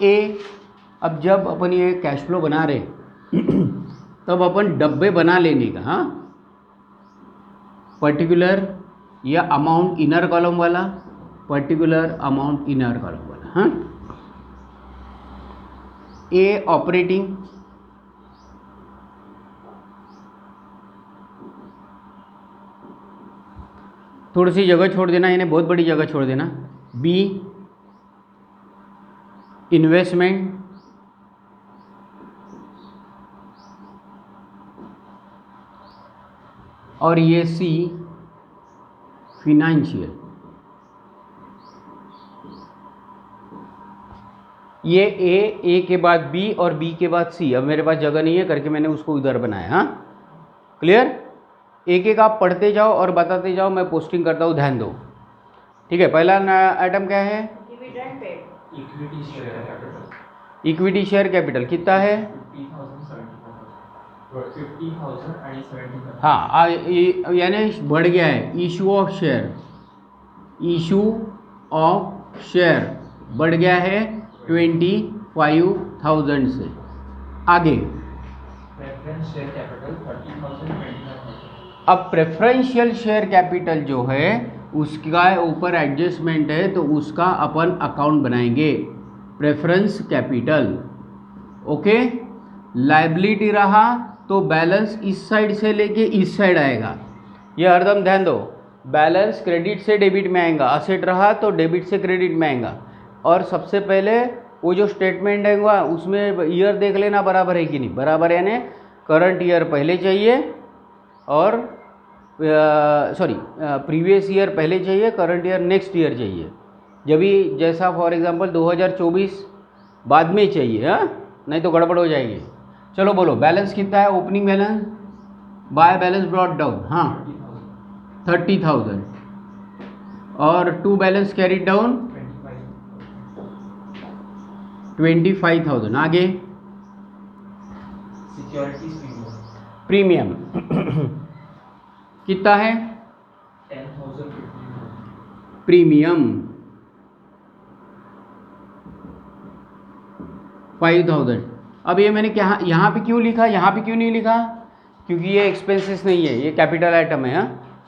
ए, अब जब अपन ये कैश फ्लो बना रहे तब अपन डब्बे बना लेने का, हाँ, पर्टिकुलर या अमाउंट इनर कॉलम वाला, पर्टिकुलर अमाउंट इनर कॉलम वाला, हाँ। ए ऑपरेटिंग, थोड़ी सी जगह छोड़ देना, यानी बहुत बड़ी जगह छोड़ देना। बी इन्वेस्टमेंट, और ये सी फिनेंशियल। ये ए के बाद बी और बी के बाद सी। अब मेरे पास जगह नहीं है करके मैंने उसको उधर बनाया, हाँ, क्लियर। एक एक आप पढ़ते जाओ और बताते जाओ, मैं पोस्टिंग करता हूँ, ध्यान दो, ठीक है। पहला आइटम क्या है? इक्विटी शेयर कैपिटल कितना है? 50,000 हाँ, यानी बढ़ गया है। Issue of share, issue of share बढ़ गया है 25,000 से। आगे प्रेफरेंस शेयर कैपिटल 30,000। अब प्रेफरेंशियल शेयर कैपिटल जो है उसका ऊपर एडजस्टमेंट है, तो उसका अपन अकाउंट बनाएंगे, प्रेफरेंस कैपिटल, ओके। लायबिलिटी रहा तो बैलेंस इस साइड से लेके इस साइड आएगा, ये हरदम ध्यान दो। बैलेंस क्रेडिट से डेबिट में आएगा, असेट रहा तो डेबिट से क्रेडिट में आएगा। और सबसे पहले वो जो स्टेटमेंट है उसमें ईयर देख लेना बराबर है कि नहीं, बराबर, यानी करंट ईयर पहले चाहिए और सॉरी प्रीवियस ईयर पहले चाहिए, करंट ईयर नेक्स्ट ईयर चाहिए। जब भी जैसा फॉर एग्जांपल 2024 बाद में चाहिए, हाँ, नहीं तो गड़बड़ हो जाएगी। चलो बोलो, बैलेंस कितना है? Opening balance by balance brought down, हाँ, 30,000, और टू बैलेंस कैरिड डाउन 25,000। आगे सिक्योरिटीज प्रीमियम कितना है? 10,000 प्रीमियम 5,000। अब ये मैंने क्या यहाँ पे क्यों लिखा, यहाँ पे क्यों नहीं लिखा? क्योंकि ये एक्सपेंसेस नहीं है, ये कैपिटल आइटम है, हाँ,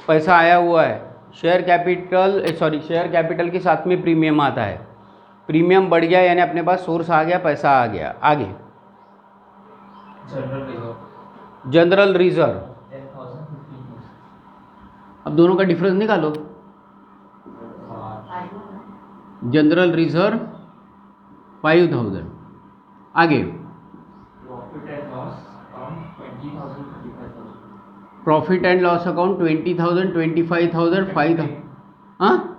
पैसा आया हुआ है। शेयर कैपिटल के साथ में प्रीमियम आता है। प्रीमियम बढ़ गया यानी अपने पास सोर्स आ गया, पैसा आ गया। आगे जनरल रिजर्व, अब दोनों का डिफरेंस निकालो। General reserve 5,000। आगे प्रॉफिट एंड लॉस अकाउंट 20,000, 25,000, 5,000, हाँ,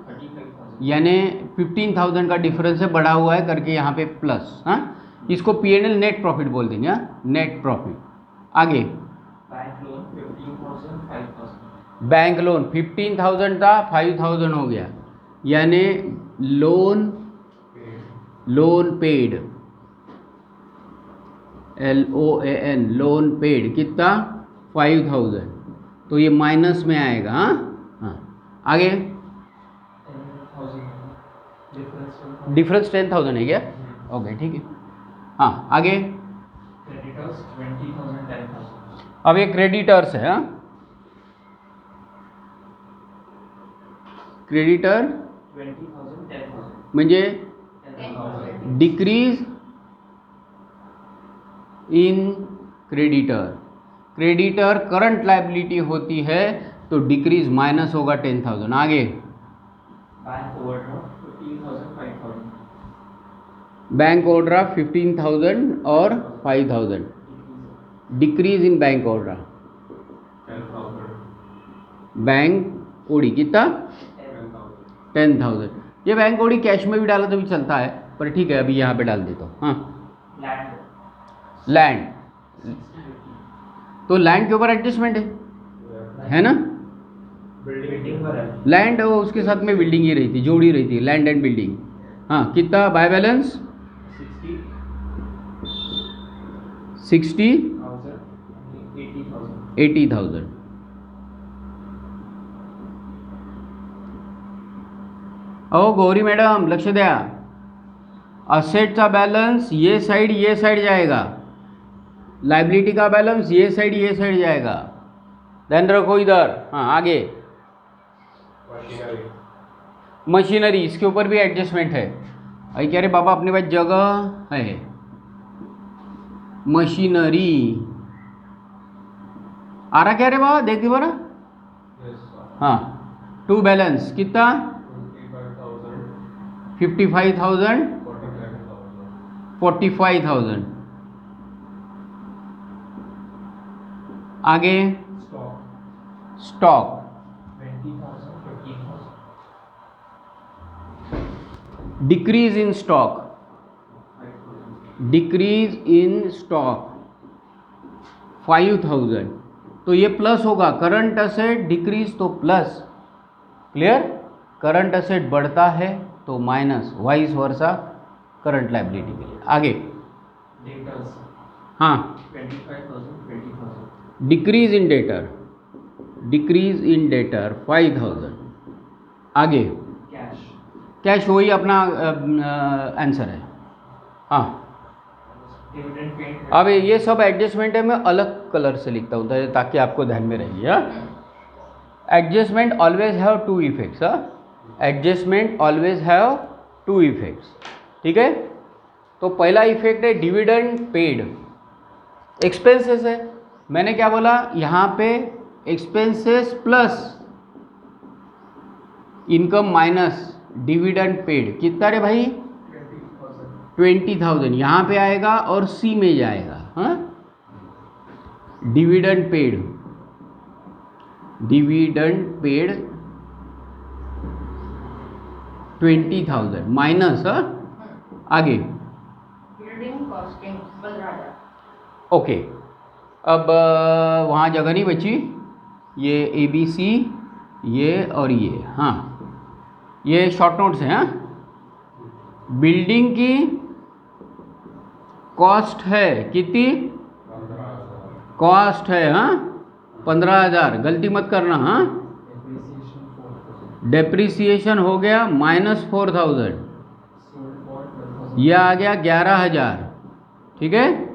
यानी 15,000 का डिफरेंस है, बढ़ा हुआ है करके यहाँ पे प्लस, हाँ। इसको P&L नेट प्रॉफिट बोल देंगे, हाँ, नेट प्रॉफिट। आगे बैंक लोन 15,000 था, 5,000 हो गया, यानी loan paid, LOAN, loan paid कितना? 5,000, तो ये माइनस में आएगा, हाँ, हाँ। आगे डिफरेंस 10,000 है क्या? ओके, ठीक है, हाँ। आगे क्रेडिटर्स 20,000, 10,000। अब ये क्रेडिटर्स है, हाँ, क्रेडिटर 20,000, 10,000 म्हणजे decrease in creditor current liability होती है तो डिक्रीज माइनस होगा 10,000। आगे बैंक ओवरड्राफ्ट 15,000 और 5,000, decrease in bank overdraft, bank OD कितना? 10,000। ये बैंक ओडी कैश में भी डाला तो भी चलता है, पर ठीक है अभी यहाँ पे डाल देता हूँ, हाँ। लैंड, तो लैंड के ऊपर एडजस्टमेंट है ना, लैंड उसके साथ में बिल्डिंग ही रही थी, जोड़ी रही थी, लैंड एंड बिल्डिंग, हाँ। कितना बाय बैलेंस? 80,000। ओ गौरी मॅडम लक्ष द्या, असेटचा बैलेंस ये साइड जाएगा, लाइबिलिटी का बैलेंस ये साइड जाएगा। ध्यान रखो इधर। हाँ आगे, मशीनरी, इसके ऊपर भी एडजस्टमेंट है। अरे क्या रे बाबा, अपने पास जगह है। मशीनरी आ रहा क्या रे बाबा, देखिए बरा। हाँ, टू बैलेंस कितना, 55,000 45,000। आगे stock 20,000 decrease in stock, decrease in stock 5,000। तो ये प्लस होगा, करंट असेट डिक्रीज तो प्लस, क्लियर। करंट असेट बढ़ता है तो minus, vice versa current liability के लिए। आगे हाँ, 25,000 decrease in debtor, decrease in debtor 5,000। आगे कैश वही अपना आंसर है। हाँ, अब ये सब एडजस्टमेंट है, मैं अलग कलर से लिखता हूँ ताकि आपको ध्यान में रहिए। Adjustment always have two effects, adjustment always have two effects, ठीक है। तो पहला इफेक्ट है डिविडेंड पेड, एक्सपेंसेस है। मैंने क्या बोला, यहाँ पे expenses plus income minus dividend paid, कितना रे भाई, 20,000 यहाँ पे आएगा और सी में जाएगा। हाँ, dividend paid, dividend paid 20,000 minus, आगे बिल्डिंग कॉस्टिंग 15,000। ओके, अब वहाँ जगह नहीं बची, ये ABC, ये और ये। हाँ, ये शॉर्ट नोट्स हैं। हाँ, बिल्डिंग की कॉस्ट है कितनी, कॉस्ट है हाँ 15,000, गलती मत करना। हाँ, डेप्रीसिएशन हो गया -4,000, यह आ गया 11,000, ठीक है।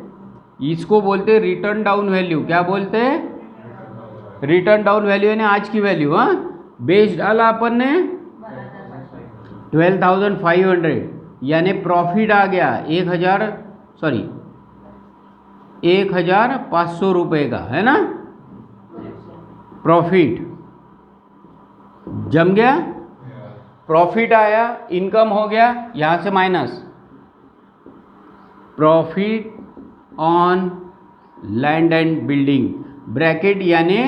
इसको बोलते हैं रिटर्न डाउन वैल्यू। क्या बोलते हैं, रिटर्न डाउन वैल्यू, यानी आज की वैल्यू। हाँ, बेस डाला अपन ने 12,500, यानी प्रॉफिट आ गया 1,500 रुपये का, है ना। प्रॉफिट जम गया, प्रॉफिट आया, इनकम हो गया, यहाँ से minus profit on land and building, bracket यानी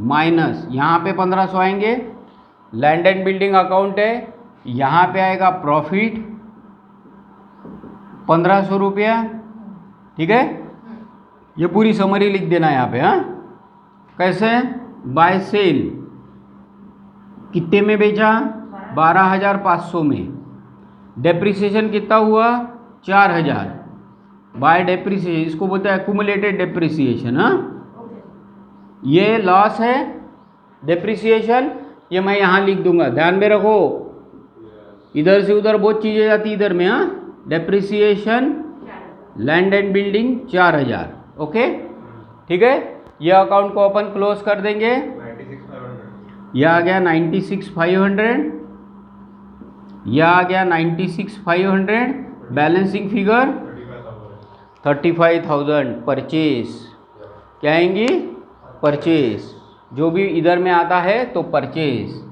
माइनस, यहाँ पे 1,500 आएंगे, लैंड एंड बिल्डिंग अकाउंट है, यहाँ पे आएगा प्रॉफिट 1,500 रुपया, ठीक है। ये पूरी समरी लिख देना यहाँ पे। हाँ, कैसे, बाय सेल कितने में बेचा, 12,500 में। डेप्रिसिएशन कितना हुआ, 4,000 बाय डेप्रिसिएशन, इसको बोलते हैं एक्यूमुलेटेड डेप्रिसिएशन। हाँ, ये लॉस है डेप्रिसिएशन, ये मैं यहाँ लिख दूंगा, ध्यान में रखो। इधर से उधर बहुत चीज़ें जाती इधर में। हाँ, depreciation land and building 4,000, okay, ठीक है। ये अकाउंट को अपन क्लोज कर देंगे। यह आ गया 96,500, यह आ गया 96,500, बैलेंसिंग फिगर 35,000। परचेज क्या आएंगी, परचेज, जो भी इधर में आता है तो परचेज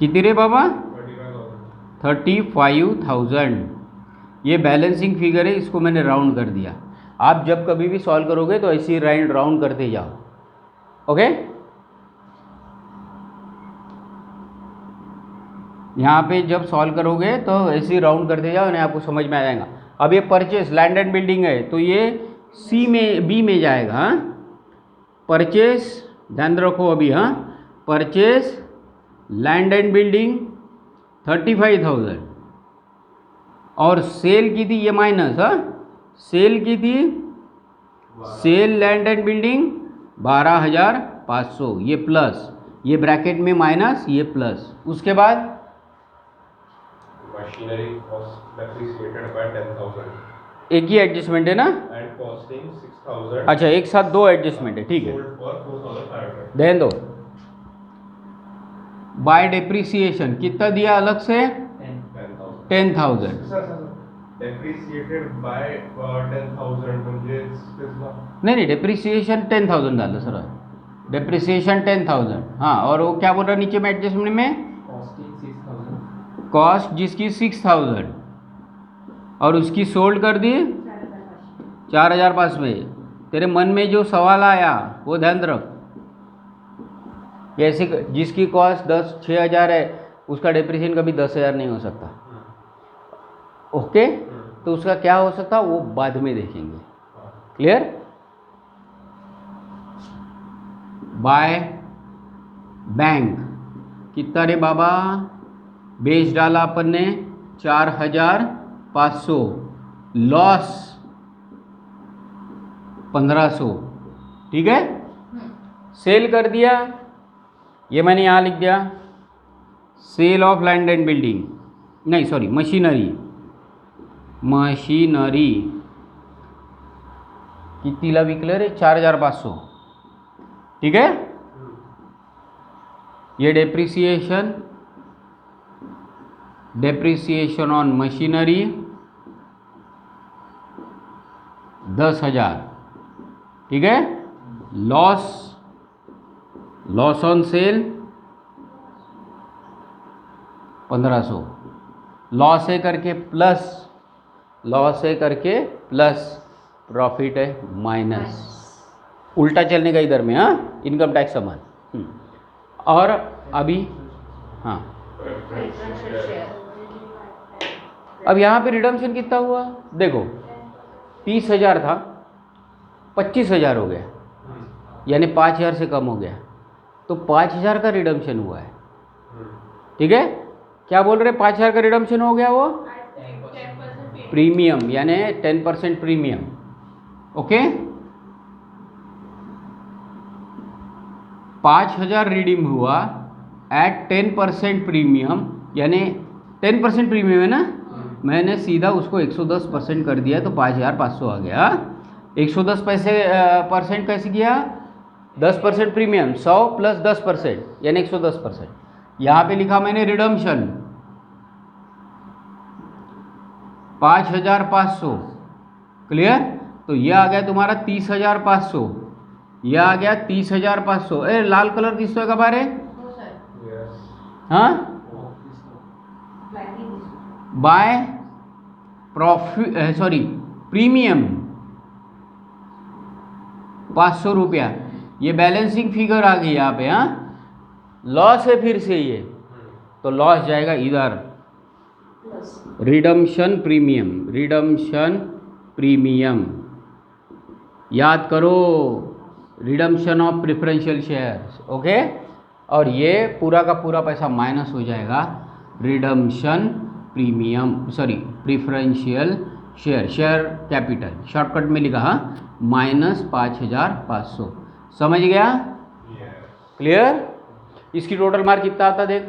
कितनी रे बाबा, 35,000। ये बैलेंसिंग फिगर है, इसको मैंने राउंड कर दिया। आप जब कभी भी सॉल्व करोगे तो ऐसे ही राउंड करते जाओ, ओके। यहाँ पे जब सॉल्व करोगे तो ऐसे ही राउंड करते जाओ, नहीं आपको समझ में आ जाएगा। अब ये परचेस लैंड एंड बिल्डिंग है तो ये सी में, बी में जाएगा। हाँ, परचेस ध्यान रखो अभी। हाँ, परचेस लैंड एंड बिल्डिंग 35,000 और सेल की थी ये माइनस। हाँ, सेल की थी, सेल लैंड एंड बिल्डिंग 12,500, ये प्लस, ये ब्रैकेट में माइनस, ये प्लस। उसके बाद Machinery cost depreciated by 10,000 एक ही एडजस्टमेंट है ना? and costing 6,000. अच्छा, एक साथ दो एडजस्टमेंट है, ठीक है, Sold for 4,500. ध्यान दो। बाय डेप्रिसिएशन कितना दिया अलग से? 10,000. 10,000। सर depreciated by 10,000 म्हणजे नहीं, डेप्रिसिएशन 10,000 डालो सर, डेप्रिसिएशन 10,000। हाँ, और वो क्या बोल रहा है नीचे में एडजस्टमेंट में? कॉस्ट जिसकी 6,000 और उसकी सोल्ड कर दी 4,500 में। तेरे मन में जो सवाल आया वो ध्यान रख, कैसे जिसकी कॉस्ट 6,000 है उसका डेप्रिसिएशन कभी 10,000 नहीं हो सकता। ओके, तो उसका क्या हो सकता वो बाद में देखेंगे। क्लियर? बाय बैंक कितना रे बाबा? बेच डाला अपन ने 4,500, लॉस 1,500, ठीक है। सेल कर दिया, ये मैंने यहाँ लिख दिया, sale of land and building, नहीं सॉरी मशीनरी कितीला विकलं रे? 4,500, ठीक है। ये डेप्रिसिएशन ऑन मशीनरी 10,000, ठीक है। लॉस ऑन सेल 1,500, लॉस है करके प्लस, प्रॉफिट है माइनस, उल्टा चलने का इधर में। हाँ, इनकम टैक्स समान। और अभी हाँ, अब यहाँ पे रिडम्पशन कितना हुआ देखो, 30,000 था 25,000 हो गया, यानी 5,000 से कम हो गया, तो 5,000 का रिडम्पशन हुआ है, ठीक है। क्या बोल रहे? 5,000 का रिडम्पशन हो गया, वो प्रीमियम यानी 10% प्रीमियम। ओके, 5,000 रिडीम हुआ एट 10% प्रीमियम, यानी 10% प्रीमियम है ना, मैंने सीधा उसको 110% कर दिया तो 5,500 आ गया। 110% कैसे किया? 10% प्रीमियम, 100 प्लस 10% यानी 110%। यहाँ पे लिखा मैंने रिडम्पशन 5,500, क्लियर। तो ये आ गया तुम्हारा 30,500, ये आ गया 30,500। ए लाल कलर दिसतोय का बारे? हाँ, बाय प्रॉफिट सॉरी प्रीमियम 500 रुपया, ये बैलेंसिंग फिगर आ गई यहाँ पे। हाँ, लॉस है फिर से ये, तो लॉस जाएगा इधर, रिडम्पशन प्रीमियम याद करो, redemption of preferential shares. Okay, और ये पूरा का पूरा पैसा माइनस हो जाएगा redemption preferential share capital, shortcut में लिखा माइनस 5,500। समझ गया? क्लियर? इसकी टोटल मार कितना आता देख,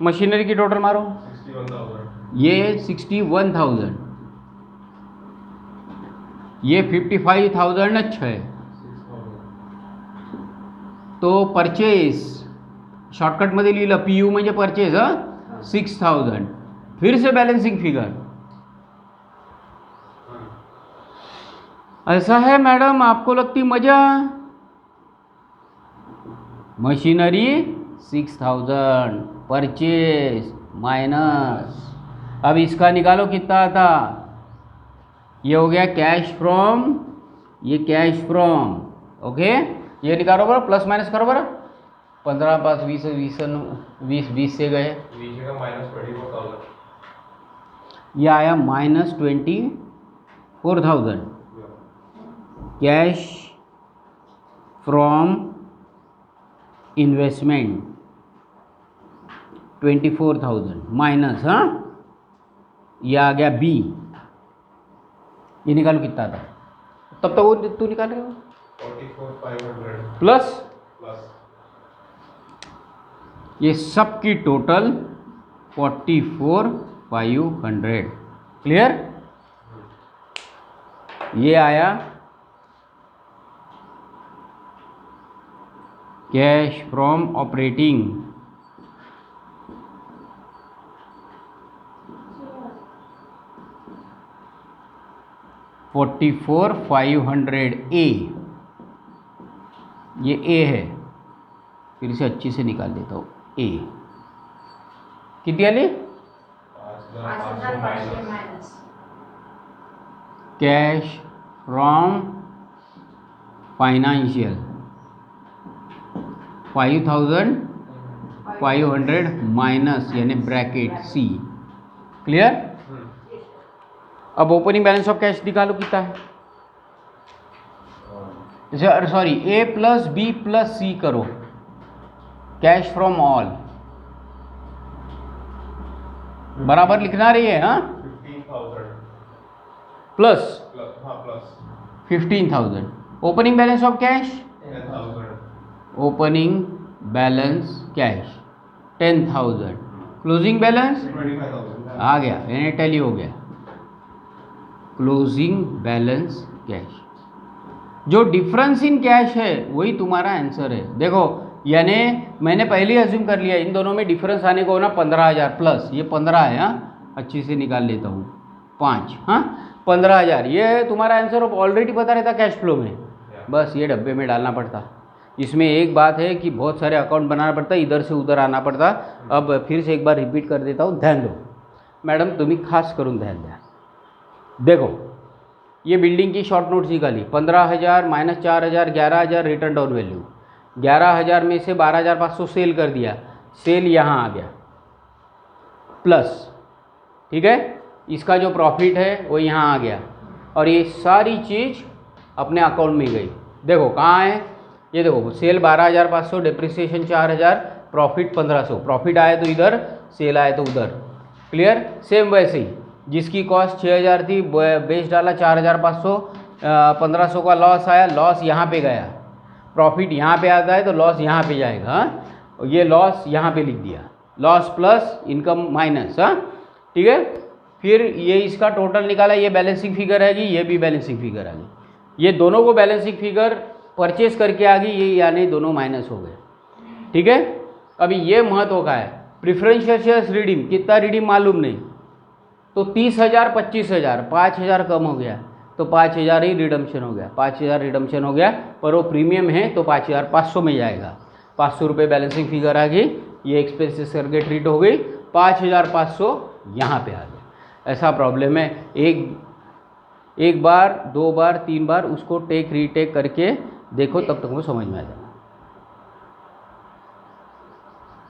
मशीनरी की टोटल मारो 61,000, ये 61,000, ये 55,000 अच्छा है। तो परचेज शॉर्टकट मध्ये लिहिलं PU म्हणजे परचेज 6,000, फिर से बैलेंसिंग फिगर। ऐसा है मैडम, आपको लगती मजा? मशीनरी 6,000 परचेज माइनस, अब इसका निकालो कितना आता, ये हो गया कैश फ्रॉम, ये कैश फ्रॉम। ओके, ये निकालो बरा, प्लस माइनस करो बरा, 15 5 20 20 से गए, -24,000, ये आया -24,000 कैश फ्रॉम इन्वेस्टमेंट 24,000 माइनस, हाँ ये आ गया B, ये निकालो कितना था, तब तक वो तू निकाल रहे हो 44,500 प्लस प्लस ये सब की टोटल 44,500 500। क्लियर? ये आया कैश फ्रॉम ऑपरेटिंग। $44,500 ये ए है, फिर से अच्छी से निकाल देता हूँ। ए कितनी आली? 5,500 minus cash from financial 5,500 minus यानी ब्रैकेट सी। क्लियर? अब ओपनिंग बैलेंस ऑफ कैश निकालो कितना है। सॉरी, ए प्लस बी प्लस सी करो, कैश फ्रॉम ऑल बराबर लिखना रही है। हाँ 15,000 plus plus 15,000। Opening balance of cash 10,000 opening balance cash 10,000। Closing balance 25,000 आ गया, यानी टैली हो गया। क्लोजिंग बैलेंस कैश, जो डिफरेंस इन कैश है वही तुम्हारा आंसर है। देखो, यानी मैंने पहले ही अज्यूम कर लिया इन दोनों में डिफरेंस आने को ना 15,000 प्लस ये 15 है। हाँ अच्छी से निकाल लेता हूँ 5। हाँ 15,000 ये तुम्हारा आंसर ऑलरेडी पता रहता कैश फ्लो में, बस ये डब्बे में डालना पड़ता। इसमें एक बात है कि बहुत सारे अकाउंट बनाना पड़ता, इधर से उधर आना पड़ता। अब फिर से एक बार रिपीट कर देता हूँ, ध्यान दो मॅडम, तुम्ही खास करून ध्यान द्या। देखो, ये बिल्डिंग की शॉर्ट नोट्स निकाली, 15,000 माइनस 4,000 11,000 रिटर्न डाउन वैल्यू। 11,000 में से 12,500 सेल कर दिया, सेल यहाँ आ गया प्लस, ठीक है। इसका जो प्रॉफिट है वो यहाँ आ गया और ये सारी चीज़ अपने अकाउंट में गई। देखो कहाँ है, ये देखो सेल 12,500, डिप्रिसिएशन 4,000, प्रॉफिट 1,500। प्रॉफिट आया तो इधर, सेल आया तो उधर। क्लियर? सेम वैसे ही जिसकी कॉस्ट 6,000 थी, बेच डाला 4,500, 1,500 का लॉस आया, लॉस यहाँ पे गया। प्रॉफिट यहाँ पे आता है तो लॉस यहाँ पे जाएगा। हाँ, ये लॉस यहाँ पे लिख दिया, लॉस प्लस इनकम माइनस। हाँ ठीक है, फिर ये इसका टोटल निकाला, ये बैलेंसिंग फिगर आएगी, ये भी बैलेंसिंग फिगर आ गई। ये दोनों को बैलेंसिंग फिगर परचेस करके आ गई, ये यानी दोनों माइनस हो गए। ठीक है, अभी ये महत्व का है। प्रिफरेंशियल शेयर्स रिडीम, कितना रिडीम मालूम नहीं, तो 30,000 25,000 5,000 कम हो गया तो 5,000 ही रिडम्पशन हो गया, 5,000 रिडम्पशन हो गया। पर वो प्रीमियम है तो 5,500 में जाएगा। 500 रुपये बैलेंसिंग फिगर आ गई, ये एक्सपेंसेस करके ट्रीट हो गई, 5,500 यहाँ पे आ गया। ऐसा प्रॉब्लम है, एक बार 2 बार 3 बार उसको टेक रीटेक करके देखो, तब तक वो समझ में आ जाएगा।